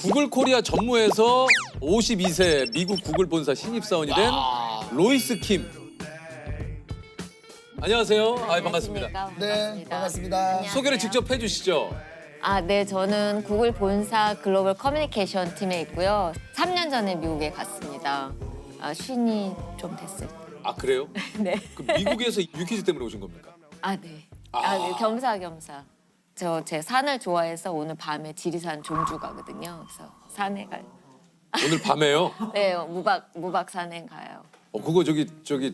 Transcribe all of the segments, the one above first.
구글 코리아 전무에서 52세 미국 구글 본사 신입사원이 된 로이스 킴. 안녕하세요. 반갑습니다. 네, 반갑습니다. 안녕하세요. 소개를 직접 해주시죠. 네, 저는 구글 본사 글로벌 커뮤니케이션 팀에 있고요. 3년 전에 미국에 갔습니다. 쉰이 좀 됐어요. 아 그래요? 네. 그 미국에서 유퀴즈 때문에 오신 겁니까? 네. 네, 겸사겸사. 제 산을 좋아해서 오늘 밤에 지리산 종주 가거든요. 그래서 산에 가요. 오늘 밤에요? 네, 무박 산에 가요. 그거 저기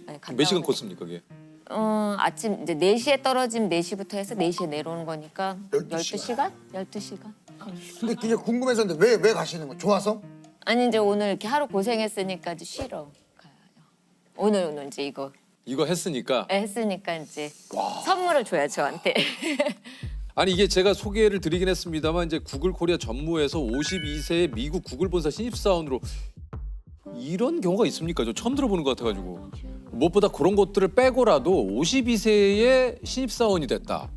네, 갔다 몇 시간 오고. 코스입니까 그게? 아침 이제 4시에 떨어지면 4시부터 해서 4시에 내려오는 거니까 12시간? 12시간? 근데 그게 궁금했었는데 왜 가시는 거예요? 좋아서? 아니 이제 오늘 이렇게 하루 고생했으니까 이제 쉬러 가요. 오늘 이제 이거 했으니까. 했으니까 이제 선물을 줘야 저한테. 아니 이게 제가 소개를 드리긴 했습니다만 이제 구글 코리아 전무에서 52세의 미국 구글 본사 신입사원으로 이런 경우가 있습니까? 저 처음 들어보는 것 같아가지고 무엇보다 그런 것들을 빼고라도 52세의 신입사원이 됐다.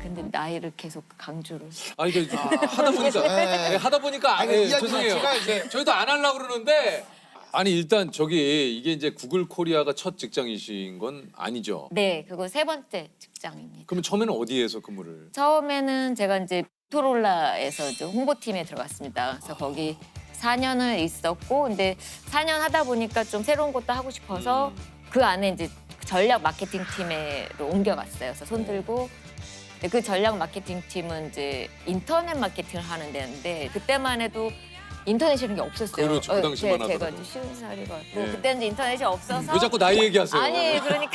근데 나이를 계속 강조를. 아니 이게 하다 보니까 하다 보니까 아니, 이야기 죄송해요. 자체가 이제- 저희도 안 하려고 그러는데 아니 일단 이게 이제 구글 코리아가 첫 직장이신 건 아니죠? 네, 그거 3번째 직장입니다. 그러면 처음에는 어디에서 근무를? 처음에는 제가 이제 모토로라에서 이제 홍보팀에 들어갔습니다. 그래서 거기 4년을 있었고, 근데 4년 하다 보니까 좀 새로운 것도 하고 싶어서 그 안에 이제 전략 마케팅 팀으로 옮겨갔어요. 그래서 손들고 그 전략 마케팅 팀은 이제 인터넷 마케팅을 하는 데인데 그때만 해도 인터넷이라는 게 없었어요. 그렇죠. 그 당시만 제가 하더라도. 이제 쉬운 살이가 고 예. 그때는 이제 인터넷이 없어서 왜 자꾸 나이 얘기하세요? 아니 그러니까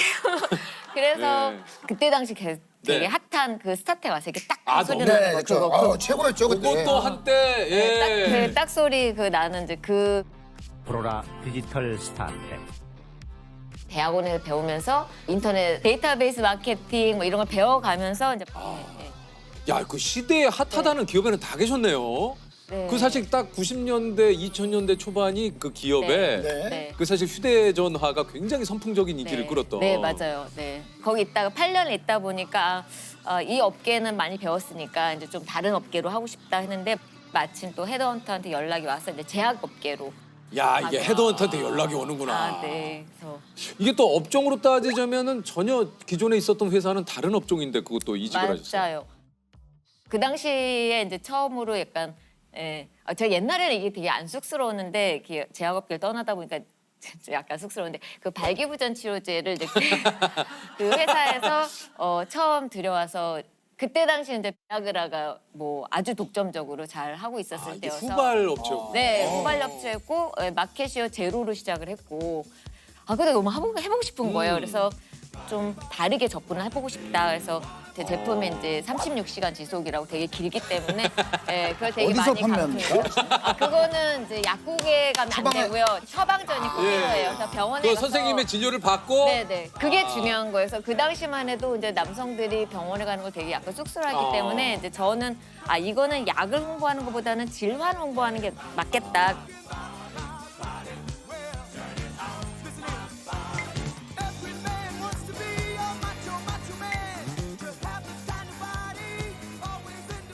그래서 네. 그때 당시 되게 네. 핫한 그 스타트가 왔어요. 이렇게 딱 아, 소리 너무- 나는 네, 거 저 그거. 최고였죠 그때. 그것도 한때 예. 딱 소리 나는 이제 그 프로라 디지털 스타트업. 대학원에 배우면서 인터넷 데이터베이스 마케팅 뭐 이런 걸 배워가면서 이제 야, 그 시대에 핫하다는 기업에는 다 계셨네요. 네. 그 사실 딱 90년대, 2000년대 초반이 그 기업에 네. 네. 그 사실 휴대전화가 굉장히 선풍적인 인기를 끌었던. 네, 맞아요. 네. 거기 있다가 8년을 있다 보니까 이 업계는 많이 배웠으니까 이제 좀 다른 업계로 하고 싶다 했는데 마침 또 헤드헌터한테 연락이 와서 이제 제약 업계로. 야, 이게 맞아. 헤드헌터한테 연락이 오는구나. 네. 그래서 이게 또 업종으로 따지자면은 전혀 기존에 있었던 회사는 다른 업종인데 그것도 이직을 하셨어요. 맞아요. 그 당시에 이제 처음으로 약간 제가 옛날에는 이게 되게 안 쑥스러웠는데 이렇게 제약업계를 떠나다 보니까 약간 쑥스러운데 그 발기부전 치료제를 이제 그 회사에서 처음 들여와서 그때 당시 이제 비아그라가 뭐 아주 독점적으로 잘 하고 있었을 이게 때여서 후발 업체였고. 네, 후발업체였고 마켓시어 제로로 시작을 했고 근데 너무 해보고 싶은 거예요. 그래서 좀 다르게 접근을 해보고 싶다. 그래서 제 제품이 이제 36시간 지속이라고 되게 길기 때문에 그걸 되게 어디서 많이 판매합니까? 그거는 이제 약국에 가면 안 되고요. 처방전이 꼭 필요해요. 그래서 병원에 그 가서 선생님의 진료를 받고 네네. 그게 중요한 거예요. 그래서 그 당시만 해도 이제 남성들이 병원에 가는 걸 되게 약간 쑥스러워하기 때문에 이제 저는 이거는 약을 홍보하는 것보다는 질환을 홍보하는 게 맞겠다.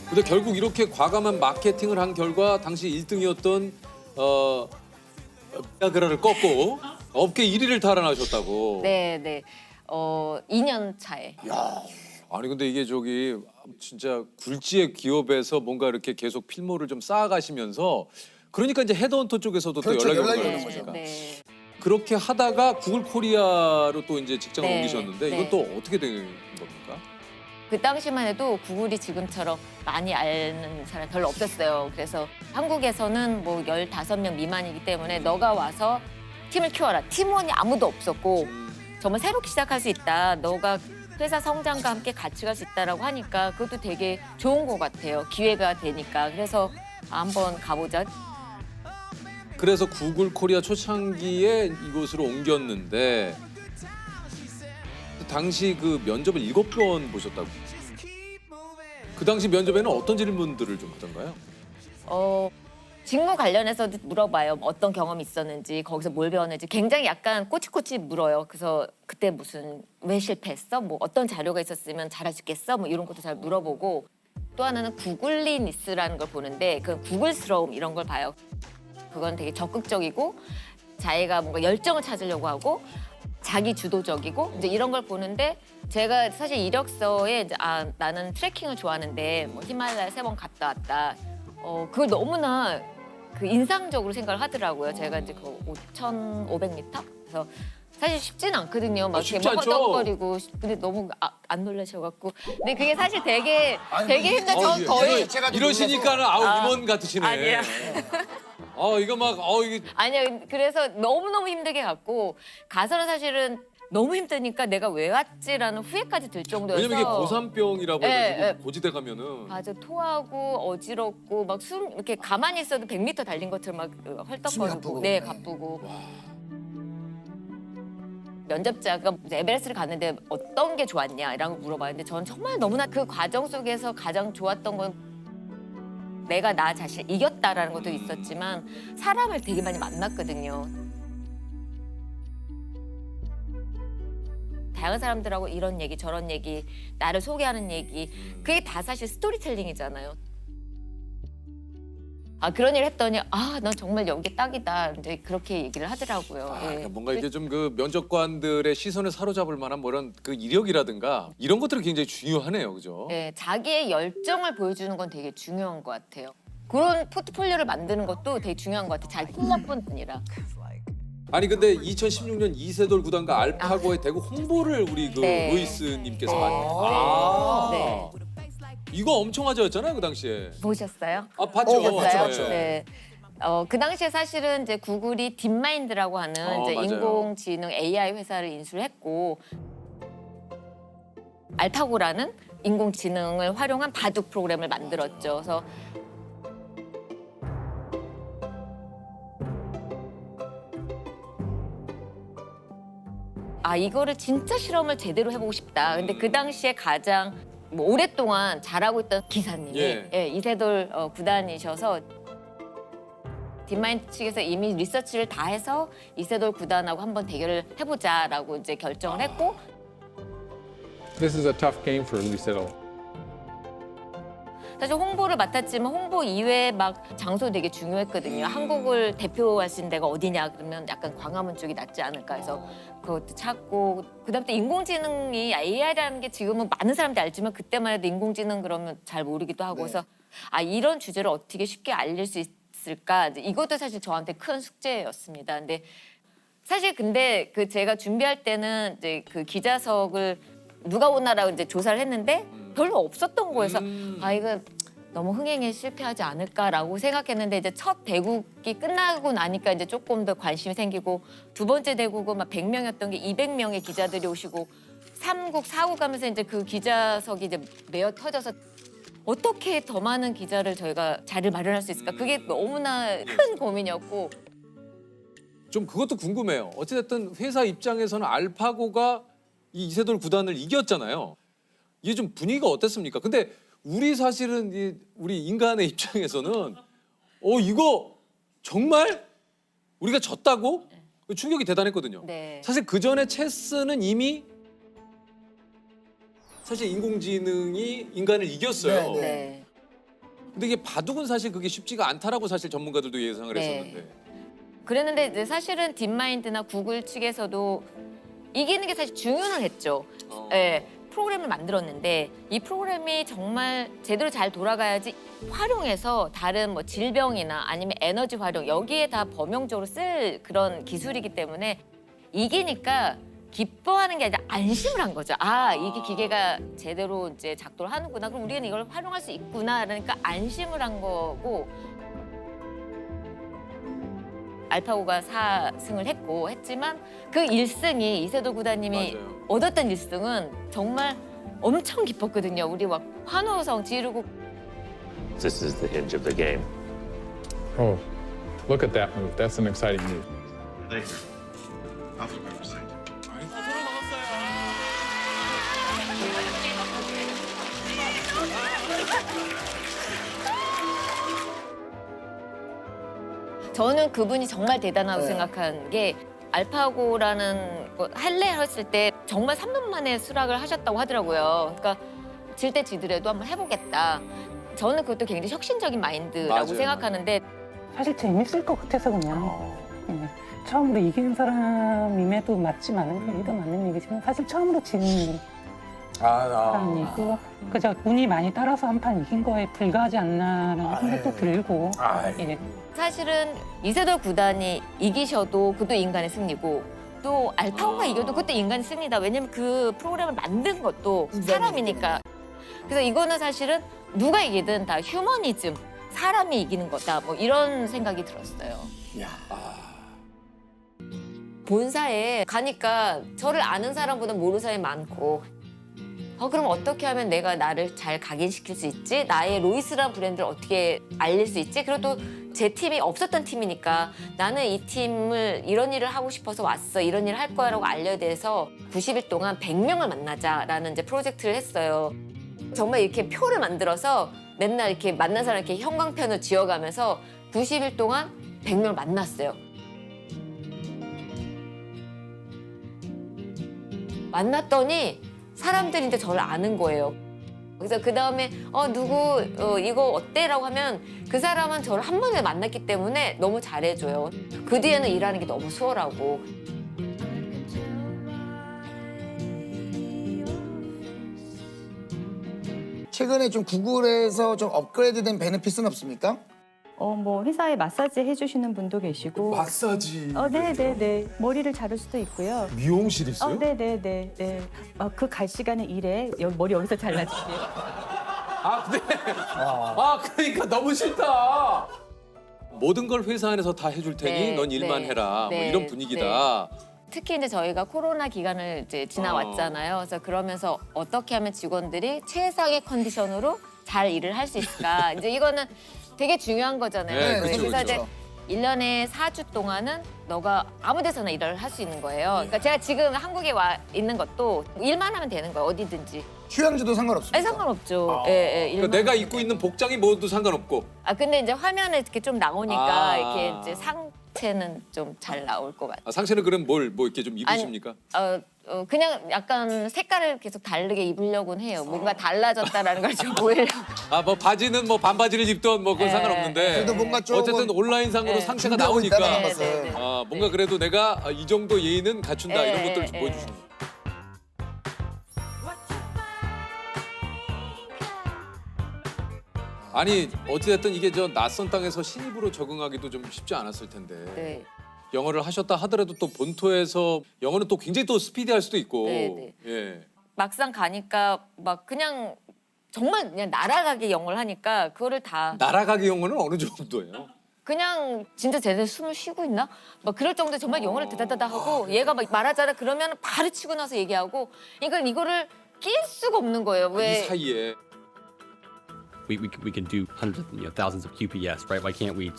근데 결국 이렇게 과감한 마케팅을 한 결과 당시 1등이었던 비아그라를 꺾고 업계 1위를 달아나셨다고. 네. 2년 차에. 아니 근데 이게 진짜 굴지의 기업에서 뭔가 이렇게 계속 필모를 좀 쌓아가시면서 그러니까 이제 헤드헌터 쪽에서도 또 그렇죠, 연락이 연락이 오는 오는 거죠. 거죠. 네. 그렇게 하다가 구글 코리아로 또 이제 직장을 네, 옮기셨는데 네. 이건 또 어떻게 된 겁니까? 그 당시만 해도 구글이 지금처럼 많이 아는 사람이 별로 없었어요. 그래서 한국에서는 뭐 15명 미만이기 때문에 너가 와서 팀을 키워라. 팀원이 아무도 없었고 정말 새롭게 시작할 수 있다. 너가 회사 성장과 함께 같이 갈 수 있다라고 하니까 그것도 되게 좋은 것 같아요. 기회가 되니까. 그래서 한번 가보자. 그래서 구글 코리아 초창기에 이곳으로 옮겼는데 당시 그 면접을 7번 보셨다고. 그 당시 면접에는 어떤 질문들을 좀 하던가요? 직무 관련해서도 물어봐요. 어떤 경험이 있었는지, 거기서 뭘 배웠는지 굉장히 약간 꼬치꼬치 물어요. 그래서 그때 왜 실패했어? 뭐 어떤 자료가 있었으면 잘할 수 있겠어? 뭐 이런 것도 잘 물어보고 또 하나는 구글리니스라는 걸 보는데 그 구글스러움 이런 걸 봐요. 그건 되게 적극적이고 자기가 뭔가 열정을 찾으려고 하고 자기 주도적이고 이제 이런 걸 보는데 제가 사실 이력서에 이제 나는 트레킹을 좋아하는데 뭐 히말라야 3번 갔다 왔다. 그걸 너무나 그 인상적으로 생각을 하더라고요. 제가 이제 그 5,500m? 그래서 사실 쉽지는 않거든요. 막 쉽지 이렇게 않죠. 먹어떡거리고 근데 너무 안 놀라셔갖고. 근데 그게 사실 되게 힘든 전 예. 거의 제가 이러시니까는 임원 같으시네. 아니에요. 이거 막 이게 아니요. 그래서 너무너무 힘들게 갔고 가서는 사실은 너무 힘드니까 내가 왜 왔지라는 후회까지 들 정도여서. 왜냐면 이게 고산병이라고 예, 해가지고 예. 고지대 가면은 맞아. 토하고 어지럽고 막 숨 이렇게 가만히 있어도 100m 달린 것처럼 막 숨이 헐떡거리고. 가쁘고. 네, 가쁘고. 면접자가 에베레스트를 갔는데 어떤 게 좋았냐라고 물어봤는데 저는 정말 너무나 그 과정 속에서 가장 좋았던 건 내가 나 자신을 이겼다라는 것도 있었지만 사람을 되게 많이 만났거든요. 다양한 사람들하고 이런 얘기 저런 얘기 나를 소개하는 얘기 그게 다 사실 스토리텔링이잖아요. 그런 일 했더니 넌 정말 여기 딱이다. 이제 그렇게 얘기를 하더라고요. 예. 그러니까 뭔가 이게 좀 그 면접관들의 시선을 사로잡을 만한 뭐 이런 그 이력이라든가 이런 것들이 굉장히 중요하네요, 그죠? 네, 자기의 열정을 보여주는 건 되게 중요한 것 같아요. 그런 포트폴리오를 만드는 것도 되게 중요한 것 같아요. 자기 실력뿐 아니라. 아니 근데 2016년 이세돌 구단과 알파고의 대구 홍보를 우리 그 네. 루이스님께서 네. 많이. 네. 이거 엄청 화제였잖아요, 그 당시에. 보셨어요? 봤죠. 보셨어요? 봤죠. 네. 그 당시에 사실은 이제 구글이 딥마인드라고 하는 이제 맞아요. 인공지능 AI 회사를 인수를 했고 알파고라는 인공지능을 활용한 바둑 프로그램을 만들었죠. 그래서 이거를 진짜 실험을 제대로 해보고 싶다. 근데 그 당시에 가장 뭐 오랫동안 잘하고 있던 기사님이 예. 이세돌 구단이셔서 딥마인드 측에서 이미 리서치를 다 해서 이세돌 구단하고 한번 대결을 해보자라고 이제 결정을 했고 This is a tough game for Lucero. 사실 홍보를 맡았지만 홍보 이외에 막 장소 되게 중요했거든요. 한국을 대표하신 데가 어디냐 그러면 약간 광화문 쪽이 낫지 않을까 해서 그것도 찾고 그다음에 또 인공지능이 AI라는 게 지금은 많은 사람들이 알지만 그때만 해도 인공지능 그러면 잘 모르기도 하고 그래서 이런 주제를 어떻게 쉽게 알릴 수 있을까 이것도 사실 저한테 큰 숙제였습니다. 근데 사실 근데 그 제가 준비할 때는 이제 그 기자석을 누가 오나라고 이제 조사를 했는데 별로 없었던 거여서 이거 너무 흥행에 실패하지 않을까라고 생각했는데 이제 첫 대국이 끝나고 나니까 이제 조금 더 관심이 생기고 두 번째 대국은 막 100명이었던 게 200명의 기자들이 오시고 3국, 4국 가면서 이제 그 기자석이 이제 메어 터져서 어떻게 더 많은 기자를 저희가 자리를 마련할 수 있을까? 그게 너무나 큰 고민이었고 좀 그것도 궁금해요. 어찌됐든 회사 입장에서는 알파고가 이 이세돌 구단을 이겼잖아요. 이게 좀 분위기가 어땠습니까? 근데 우리 사실은 우리 인간의 입장에서는 이거 정말 우리가 졌다고? 충격이 대단했거든요. 네. 사실 그 전에 체스는 이미 사실 인공지능이 인간을 이겼어요. 네, 네. 근데 이게 바둑은 사실 그게 쉽지가 않다라고 사실 전문가들도 예상을 네. 했었는데. 그랬는데 이제 사실은 딥마인드나 구글 측에서도 이기는 게 사실 중요는 했죠. 네, 프로그램을 만들었는데 이 프로그램이 정말 제대로 잘 돌아가야지 활용해서 다른 뭐 질병이나 아니면 에너지 활용 여기에 다 범용적으로 쓸 그런 기술이기 때문에 이기니까 기뻐하는 게 아니라 안심을 한 거죠. 이게 기계가 제대로 이제 작동을 하는구나. 그럼 우리는 이걸 활용할 수 있구나. 그러니까 안심을 한 거고 알파고가 4승을 했지만 그 1승이 이세돌 구단님이 맞아요. 얻었던 1승은 정말 엄청 기뻤거든요. 우리 막 환호성 지르고 This is the hinge of the game. Oh, look at that move. That's an exciting move. Thank you. Alpha Parasite. 저는 그분이 정말 대단하다고 네. 생각한 게 알파고라는 거 할래 했을 때 정말 3년 만에 수락을 하셨다고 하더라고요. 그러니까 질 때 지더라도 한번 해보겠다. 저는 그것도 굉장히 혁신적인 마인드라고 맞아요. 생각하는데 사실 재밌을 것 같아서 그냥 처음으로 이기는 사람임에도 맞지만은 거기도 맞는 얘기지만 사실 처음으로 지는 사람이고 그저 운이 많이 따라서 한 판 이긴 거에 불과하지 않나라는 생각도 들고 예. 사실은 이세돌 구단이 이기셔도 그것도 인간의 승리고 또 알파고가 이겨도 그것도 인간의 승리다. 왜냐면 그 프로그램을 만든 것도 사람이니까. 그래서 이거는 사실은 누가 이기든 다 휴머니즘, 사람이 이기는 거다. 뭐 이런 생각이 들었어요. 본사에 가니까 저를 아는 사람보다 모르는 사람이 많고 그럼 어떻게 하면 내가 나를 잘 각인시킬 수 있지? 나의 로이스라는 브랜드를 어떻게 알릴 수 있지? 그리고 또 제 팀이 없었던 팀이니까 나는 이 팀을 이런 일을 하고 싶어서 왔어. 이런 일을 할 거야라고 알려야 돼서 90일 동안 100명을 만나자라는 이제 프로젝트를 했어요. 정말 이렇게 표를 만들어서 맨날 이렇게 만난 사람 이렇게 형광펜을 쥐어가면서 90일 동안 100명을 만났어요. 만났더니 사람들이 이제 저를 아는 거예요. 그래서 그 다음에 누구 이거 어때?라고 하면 그 사람은 저를 한 번에 만났기 때문에 너무 잘해줘요. 그 뒤에는 일하는 게 너무 수월하고. 최근에 좀 구글에서 좀 업그레이드된 베네핏은 없습니까? 뭐 회사에 마사지 해주시는 분도 계시고. 마사지. 네네네. 머리를 자를 수도 있고요. 미용실 있어요? 네네네. 네. 그 갈 시간에 일해. 머리 여기서 잘라주세요. 그러니까 너무 싫다. 모든 걸 회사 안에서 다 해줄 테니 네, 넌 일만 네, 해라. 네, 뭐 이런 분위기다. 특히 이제 저희가 코로나 기간을 이제 지나왔잖아요. 그래서 그러면서 어떻게 하면 직원들이 최상의 컨디션으로 잘 일을 할 수 있을까. 이제 이거는 되게 중요한 거잖아요. 네, 그래서 그렇죠, 이제 그렇죠. 1년에 4주 동안은 너가 아무 데서나 일을 할 수 있는 거예요. 그러니까 제가 지금 한국에 와 있는 것도 일만 하면 되는 거예요. 어디든지. 휴양지도 상관없습니까? 상관없죠. 예, 일만 그러니까 내가 하면 입고 돼요. 있는 복장이 뭐도 상관없고. 근데 이제 화면에 이렇게 좀 나오니까 아. 이렇게 이제 상체는 좀 잘 나올 것 같아요. 상체는 그럼 뭐 이렇게 좀 입으십니까? 그냥 약간 색깔을 계속 다르게 입으려고는 해요. 뭔가 달라졌다라는 걸 좀 보이려고. 뭐 바지는 뭐 반바지를 입던 뭐 그건 네, 상관없는데. 그래도 뭔가 조금 어쨌든 온라인상으로 네. 상체가 준비하고 나오니까. 있다는 네, 것을. 네, 네. 뭔가 그래도 내가 이 정도 예의는 갖춘다 이런 네, 것들을 좀 네. 보여주시는 거예요. 아니 어찌됐든 이게 저 낯선 땅에서 신입으로 적응하기도 좀 쉽지 않았을 텐데 네. 영어를 하셨다 하더라도 또 본토에서 영어는 또 굉장히 또 스피디할 수도 있고 네, 네. 예. 막상 가니까 막 그냥 정말 그냥 날아가게 영어를 하니까 그거를 다 날아가기 영어는 어느 정도예요? 그냥 진짜 제대로 숨을 쉬고 있나? 막 그럴 정도로 정말 영어를 다다다다 하고 얘가 막 말하잖아 그러면 바로 치고 나서 얘기하고 그러니까 이거를 낄 수가 없는 거예요. 이 왜? 사이에 we can do hundreds of thousands of QPS, right? Why can't we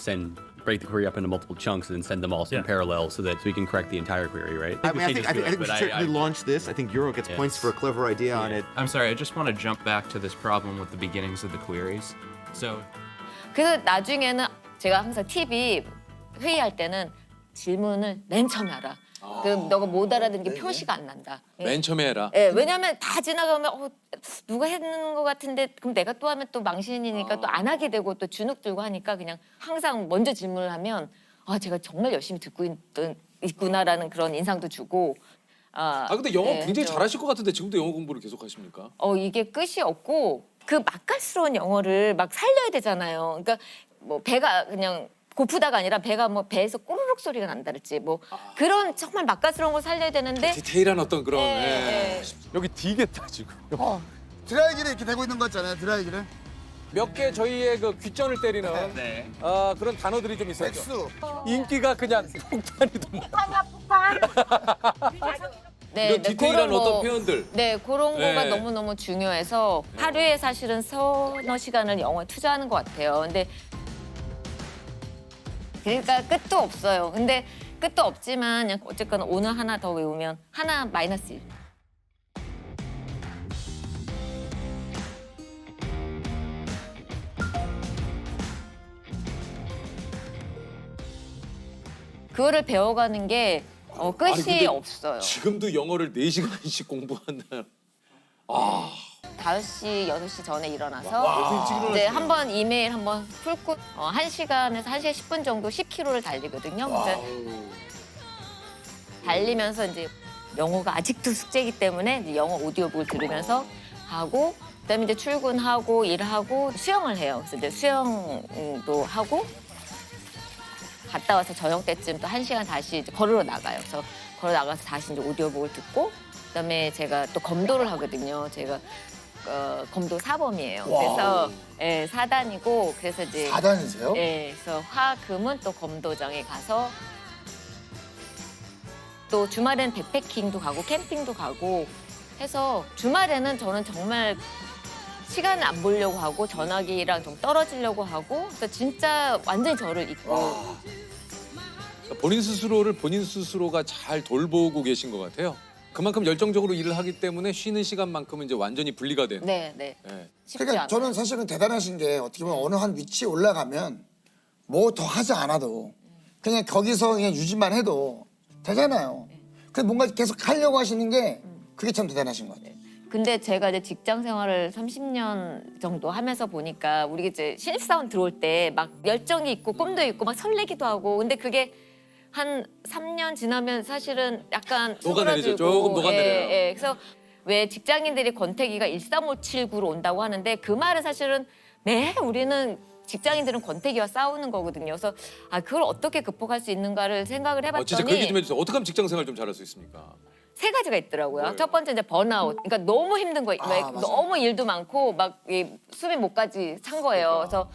break the query up into multiple chunks and then send them all in parallel so that we can correct the entire query, right? I think we should certainly launch this. I think Euro gets points for a clever idea on it. I'm sorry, I just want to jump back to this problem with the beginnings of the queries. So 그래서 나중에는 제가 항상 팁이 회의할 때는 질문을 맨 처음에 하라. 그 너가 못 알아듣는 게 표시가 안 난다. 맨 처음에 해라. 예, 왜냐하면 다 지나가면 누가 했는 것 같은데 그럼 내가 또 하면 또 망신이니까 또 안 하게 되고 또 주눅 들고 하니까 그냥 항상 먼저 질문을 하면 제가 정말 열심히 듣고 있구나라는 그런 인상도 주고 근데 영어 네, 굉장히 좀. 잘하실 것 같은데 지금도 영어 공부를 계속 하십니까? 이게 끝이 없고 그 맛깔스러운 영어를 막 살려야 되잖아요. 그러니까 뭐 배가 그냥 고프다가 아니라 배가 뭐 배에서 꼬르륵 소리가 난다랄지 뭐 그런 정말 맛깔스러운 걸 살려야 되는데 디테일한 어떤 그런 네, 여기 디겠다 지금. 드라이기를 이렇게 대고 있는 거 있잖아요. 드라이기를. 몇 개 저희의 그 귓전을 때리는 그런 단어들이 좀 있어요. 백수. 인기가 그냥 폭탄이 좀. 네, 이런 디테일한 그런 어떤 표현들. 네, 그런 네. 거가 너무너무 중요해서 하루에 사실은 서너 시간을 영어에 투자하는 것 같아요. 근데 그러니까 끝도 없어요. 근데 끝도 없지만 그냥 어쨌거나 오늘 하나 더 외우면 하나 마이너스 1. 그거를 배워가는 게 끝이 근데 없어요. 지금도 영어를 4시간씩 공부한다. 5시, 6시 전에 일어나서 이제 한번 이메일 한번 풀고 1시간에서 1시간 10분 정도 10km를 달리거든요. 그래서 달리면서 이제 영어가 아직도 숙제이기 때문에 이제 영어 오디오북을 들으면서 하고 그다음에 이제 출근하고 일하고 수영을 해요. 그래서 이제 수영도 하고 갔다 와서 저녁 때쯤 또 1시간 다시 이제 걸으러 나가요. 그래서 걸어 나가서 다시 이제 오디오북을 듣고 그다음에 제가 또 검도를 하거든요. 제가 검도 사범이에요. 그래서 예, 4단이고 그래서 이제 4단이세요? 예, 그래서 화금은 또 검도장에 가서 또 주말엔 백패킹도 가고 캠핑도 가고 해서 주말에는 저는 정말 시간을 안 보려고 하고 전화기랑 좀 떨어지려고 하고 그래서 진짜 완전히 저를 잊고 본인 스스로를 본인 스스로가 잘 돌보고 계신 것 같아요. 그만큼 열정적으로 일을 하기 때문에 쉬는 시간만큼은 이제 완전히 분리가 된. 네. 쉽지 그러니까 않아요. 저는 사실은 대단하신 게 어떻게 보면 어느 한 위치에 올라가면 뭐 더 하지 않아도 그냥 거기서 그냥 유지만 해도 되잖아요. 근데 뭔가 계속 하려고 하시는 게 그게 참 대단하신 것 같아요. 근데 제가 이제 직장 생활을 30년 정도 하면서 보니까 우리 이제 신입사원 들어올 때 막 열정이 있고 꿈도 있고 막 설레기도 하고 근데 그게 한 3년 지나면 사실은 약간 녹아내리죠. 수그러들고, 조금 녹아내려요. 예. 그래서 왜 직장인들이 권태기가 13579로 온다고 하는데 그 말은 사실은 우리는 직장인들은 권태기와 싸우는 거거든요. 그래서 그걸 어떻게 극복할 수 있는가를 생각을 해봤더니 진짜 그 얘기 좀 해주세요. 어떻게 하면 직장 생활 좀 잘할 수 있습니까? 3가지가 있더라고요. 뭐예요? 첫 번째 이제 번아웃. 그러니까 너무 힘든 거예요. 맞아요. 너무 일도 많고 막 숨이 목까지 찬 거예요. 그래서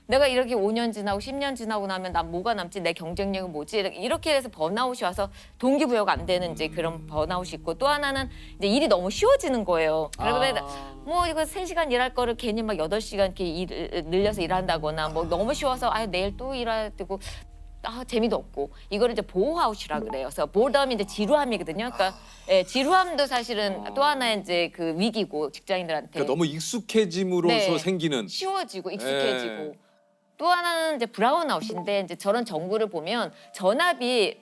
내가 이렇게 5년 지나고 10년 지나고 나면 난 뭐가 남지? 내 경쟁력은 뭐지? 이렇게 해서 번아웃이 와서 동기부여가 안 되는 이제 그런 번아웃이 있고 또 하나는 이제 일이 너무 쉬워지는 거예요. 그러면 뭐 이거 3시간 일할 거를 괜히 막 8시간 이렇게 늘려서 일한다거나 뭐 너무 쉬워서 내일 또 일해야 되고 재미도 없고 이거를 이제 보호아웃이라 그래요. 그래서 보redom이 이제 지루함이거든요. 그러니까 지루함도 사실은 또 하나의 이제 그 위기고 직장인들한테 그러니까 너무 익숙해짐으로써 생기는. 쉬워지고 익숙해지고 또 하나는 이제 브라운아웃인데 이제 저런 전구를 보면 전압이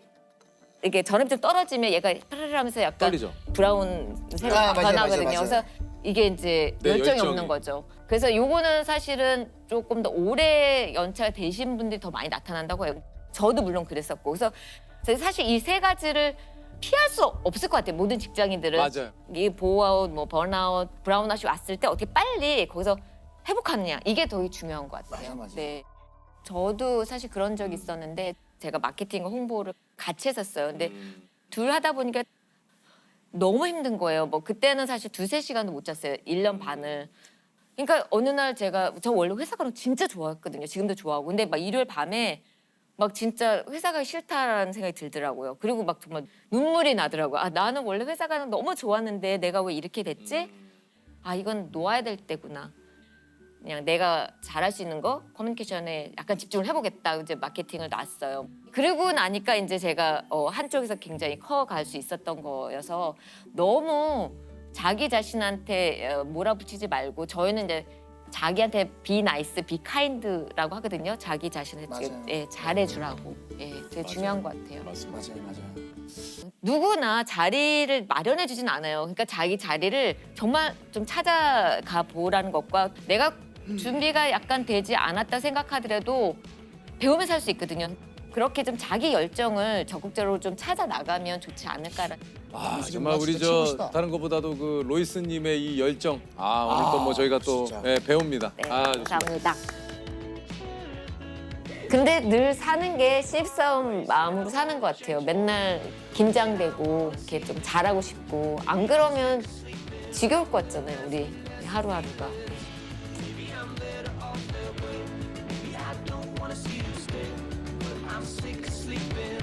이게 전압이 좀 떨어지면 얘가 파르르 하면서 약간 떨리죠. 브라운색으로 맞아요, 변하거든요. 맞아요. 그래서 이게 이제 네, 열정이 열정이. 없는 거죠. 그래서 요거는 사실은 조금 더 오래 연차가 되신 분들이 더 많이 나타난다고 해요. 저도 물론 그랬었고. 그래서 사실 이 3가지를 피할 수 없을 것 같아요. 모든 직장인들은. 맞아요. 이 보호아웃, 뭐 번아웃, 브라운아웃이 왔을 때 어떻게 빨리 거기서 회복하느냐. 이게 더 중요한 것 같아요. 맞아. 네. 저도 사실 그런 적이 있었는데 제가 마케팅과 홍보를 같이 했었어요. 근데 둘 하다 보니까 너무 힘든 거예요. 뭐 그때는 사실 2-3시간도 못 잤어요. 1년 반을. 그러니까 어느 날 저 원래 회사 가는 거 진짜 좋아했거든요. 지금도 좋아하고. 근데 막 일요일 밤에 막 진짜 회사 가기 싫다라는 생각이 들더라고요. 그리고 막 정말 눈물이 나더라고요. 나는 원래 회사 가는 거 너무 좋았는데 내가 왜 이렇게 됐지? 이건 놓아야 될 때구나. 그냥 내가 잘할 수 있는 거 커뮤니케이션에 약간 집중을 해보겠다. 이제 마케팅을 놨어요. 그리고 나니까 이제 제가 한쪽에서 굉장히 커갈 수 있었던 거여서 너무 자기 자신한테 몰아붙이지 말고 저희는 이제 자기한테 be nice, be kind라고 하거든요. 자기 자신한테 잘해주라고. 되게 중요한 것 같아요. 맞아요. 누구나 자리를 마련해 주진 않아요. 그러니까 자기 자리를 정말 좀 찾아가 보라는 것과 내가 준비가 약간 되지 않았다 생각하더라도 배우면서 할 수 있거든요. 그렇게 좀 자기 열정을 적극적으로 좀 찾아 나가면 좋지 않을까라는. 정말 우리 진짜 최고시다. 다른 것보다도 그 로이스님의 이 열정. 오늘 또 뭐 저희가 또 진짜. 배웁니다. 네, 좋습니다. 감사합니다. 근데 늘 사는 게 신입사원 마음으로 사는 것 같아요. 맨날 긴장되고 이렇게 좀 잘하고 싶고 안 그러면 지겨울 것 같잖아요. 우리 하루하루가. I don't wanna see you stay, but I'm sick of sleeping